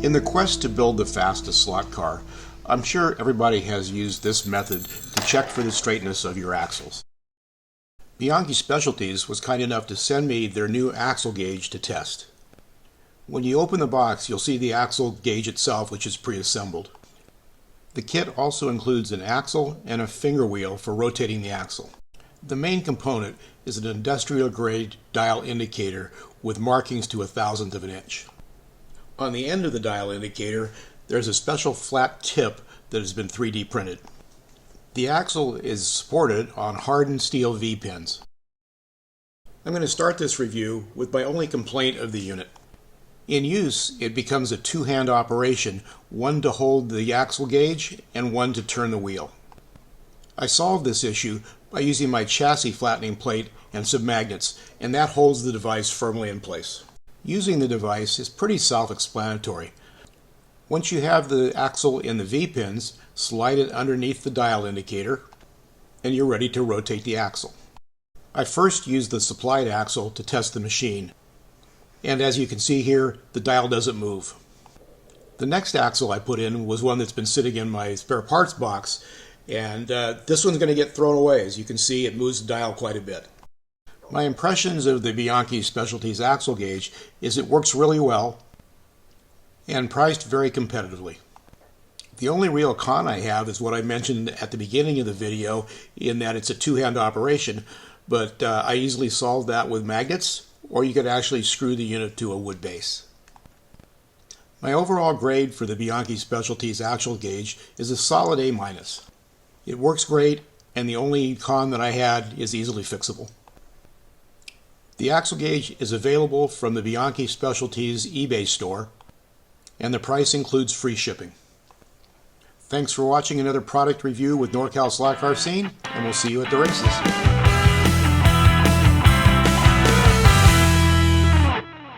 In the quest to build the fastest slot car, I'm sure everybody has used this method to check for the straightness of your axles. Bianchi Specialties was kind enough to send me their new axle gauge to test. When you open the box, you'll see the axle gauge itself, which is pre-assembled. The kit also includes an axle and a finger wheel for rotating the axle. The main component is an industrial-grade dial indicator with markings to 1/1000th of an inch. On the end of the dial indicator, there's a special flat tip that has been 3D printed. The axle is supported on hardened steel V-pins. I'm going to start this review with my only complaint of the unit. In use, it becomes a two-hand operation, one to hold the axle gauge and one to turn the wheel. I solved this issue by using my chassis flattening plate and some magnets, and that holds the device firmly in place. Using the device is pretty self-explanatory. Once you have the axle in the V-pins, slide it underneath the dial indicator, and you're ready to rotate the axle. I first used the supplied axle to test the machine, and as you can see here, the dial doesn't move. The next axle I put in was one that's been sitting in my spare parts box, and this one's going to get thrown away. As you can see, it moves the dial quite a bit. My impressions of the Bianchi Specialties axle gauge is it works really well and priced very competitively. The only real con I have is what I mentioned at the beginning of the video, in that it's a two-hand operation, but I easily solved that with magnets, or you could actually screw the unit to a wood base. My overall grade for the Bianchi Specialties axle gauge is a solid A-. It works great, and the only con that I had is easily fixable. The axle gauge is available from the Bianchi Specialties eBay store, and the price includes free shipping. Thanks for watching another product review with NorCal Slot Car Scene, and we'll see you at the races.